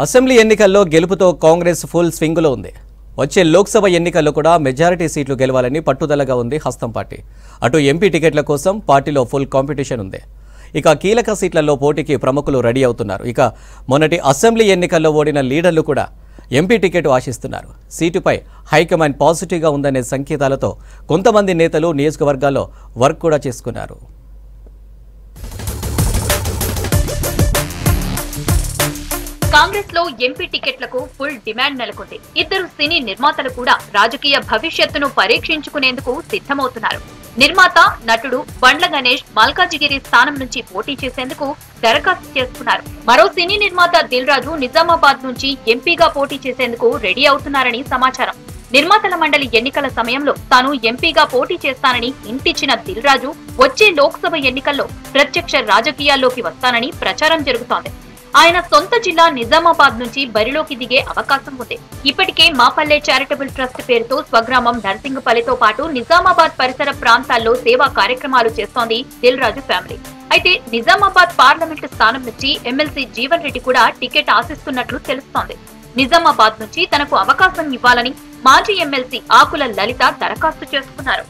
Assembly ఎన్నికల్లో గెలుపుతో Congress full స్వింగులో ఉంది. వచ్చే లోక్సభ ఎన్నికల్లో కూడా మెజారిటీ సీట్లు గెలవాలని పట్టుదలగా ఉంది హస్తం పార్టీ. అటు ఎంపీ టికెట్ల కోసం పార్టీలో ఫుల్ కాంపిటీషన్ ఉంది. ఇక కీలక సీట్లలో పోటీకి ప్రముఖులు రెడీ అవుతున్నారు. ఇక మొన్నటి అసెంబ్లీ ఎన్నికల్లో ఓడిన లీడర్లు కూడా ఎంపీ టికెట్ ఆశిస్తున్నారు. సీటుపై హైకమాండ్ పాజిటివ్గా ఉందనే సంకేతాలతో కొంతమంది నేతలు నియోజకవర్గాల్లో వర్క్ కూడా చేసుకున్నారు. కాంగ్రెస్ లో ఎంపీ టికెట్లకు ఫుల్ డిమాండ్ నెలకొంది. ఇద్దరు సినీ నిర్మాతలు కూడా రాజకీయ భవిష్యత్తును పరీక్షించుకునేందుకు సిద్ధమవుతున్నారు. నిర్మాత నటుడు బండ్ల గణేష్ మల్కాజిగిరి స్థానం నుంచి పోటీ చేసేందుకు దరఖాస్తు చేసుకున్నారు. మరో సినీ నిర్మాత దిల్ రాజు నిజామాబాద్ నుంచి ఎంపీగా పోటీ చేసేందుకు రెడీ అవుతున్నారని సమాచారం. నిర్మాతల మండలి ఎన్నికల సమయంలో తాను ఎంపీగా పోటీ చేస్తానని ఇంటిచ్చిన దిల్ రాజు వచ్చే లోక్సభ ఎన్నికల్లో ప్రత్యక్ష రాజకీయాల్లోకి వస్తానని ప్రచారం జరుగుతోంది. ఆయన సొంత జిల్లా నిజామాబాద్ నుంచి బరిలోకి దిగే అవకాశం ఉంది. ఇప్పటికే మాపల్లె చారిటబుల్ ట్రస్ట్ పేరుతో స్వగ్రామం నర్సింగపల్లితో పాటు నిజామాబాద్ పరిసర ప్రాంతాల్లో సేవా కార్యక్రమాలు చేస్తోంది దిల్ రాజు ఫ్యామిలీ. అయితే నిజామాబాద్ పార్లమెంటు స్థానం నుంచి ఎమ్మెల్సీ జీవన్ రెడ్డి కూడా టికెట్ ఆశిస్తున్నట్లు తెలుస్తోంది. నిజామాబాద్ నుంచి తనకు అవకాశం ఇవ్వాలని మాజీ ఎమ్మెల్సీ ఆకుల లలిత దరఖాస్తు చేసుకున్నారు.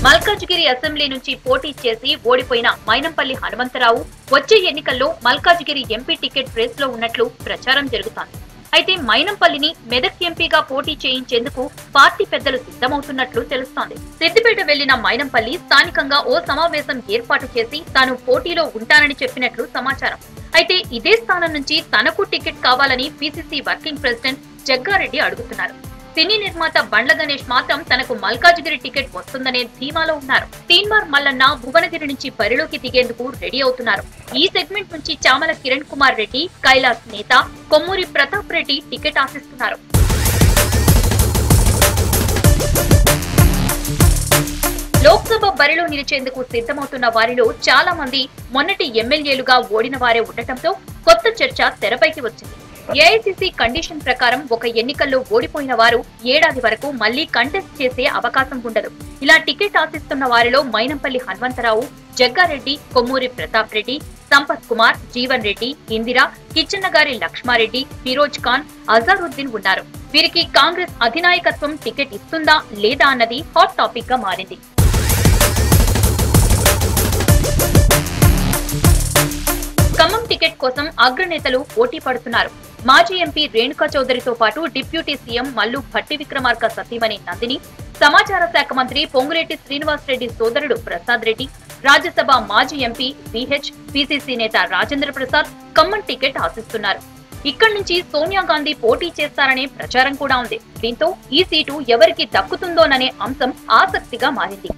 మల్కాజిగిరి అసెంబ్లీ నుంచి పోటీ చేసి ఓడిపోయిన మైనంపల్లి హనుమంతరావు వచ్చే ఎన్నికల్లో మల్కాజిగిరి ఎంపీ టికెట్ రేస్ లో ఉన్నట్లు ప్రచారం జరుగుతోంది. అయితే మైనంపల్లిని మెదక్ ఎంపీగా పోటీ చేయించేందుకు పార్టీ పెద్దలు సిద్ధమవుతున్నట్లు తెలుస్తోంది. సిద్దిపేట వెళ్లిన మైనంపల్లి స్థానికంగా ఓ సమావేశం ఏర్పాటు చేసి తాను పోటీలో ఉంటానని చెప్పినట్లు సమాచారం. అయితే ఇదే స్థానం నుంచి తనకు టికెట్ కావాలని పిసిసి వర్కింగ్ ప్రెసిడెంట్ జగ్గారెడ్డి అడుగుతున్నారు. సినీ నిర్మాత బండ్ల గణేష్ మాత్రం తనకు మల్కాజిగిరి టికెట్ వస్తుందనే ధీమాలో ఉన్నారు. తీన్మార్ మల్లన్న భువనగిరి నుంచి బరిలోకి దిగేందుకు రెడీ అవుతున్నారు. ఈ సెగ్మెంట్ నుంచి చామల కిరణ్ కుమార్ రెడ్డి, కైలాస్ నేత కొమ్మూరి ప్రతాప్ రెడ్డి టికెట్ ఆశిస్తున్నారు. లోక్సభ బరిలో నిలిచేందుకు సిద్ధమవుతున్న వారిలో చాలా మంది మొన్నటి ఎమ్మెల్యేలుగా ఓడిన వారే ఉండటంతో కొత్త చర్చ తెరపైకి వచ్చింది. ఏఐసీసీ కండిషన్ ప్రకారం ఒక ఎన్నికల్లో ఓడిపోయిన వారు ఏడాది వరకు మళ్లీ కంటెస్ట్ చేసే అవకాశం ఉండదు. ఇలా టికెట్ ఆశిస్తున్న వారిలో మైనంపల్లి హనుమంతరావు, జగ్గారెడ్డి, కొమ్మూరి ప్రతాప్ రెడ్డి, సంపత్ కుమార్, జీవన్ రెడ్డి, ఇందిరా, కిచ్చన్నగారి లక్ష్మారెడ్డి, ఫిరోజ్ ఖాన్, అజారుద్దీన్ ఉన్నారు. వీరికి కాంగ్రెస్ అధినాయకత్వం టికెట్ ఇస్తుందా లేదా అన్నది హాట్ టాపిక్ గా మారింది. ఖమ్మం టికెట్ కోసం అగ్రనేతలు పోటీ పడుతున్నారు. మాజీ ఎంపీ రేణుకా చౌదరితో పాటు డిప్యూటీ సీఎం మల్లు భట్టి విక్రమార్క సతీమణి నందిని, సమాచార శాఖ మంత్రి పొంగులేటి శ్రీనివాస్ రెడ్డి సోదరుడు ప్రసాద్ రెడ్డి, రాజ్యసభ మాజీ ఎంపీ విహెచ్, పిసిసి నేత రాజేంద్ర ప్రసాద్ ఖమ్మం టికెట్ ఆశిస్తున్నారు. ఇక్కడి నుంచి సోనియా గాంధీ పోటీ చేస్తారనే ప్రచారం కూడా ఉంది. దీంతో ఈ సీటు ఎవరికి దక్కుతుందోననే అంశం ఆసక్తిగా మారింది.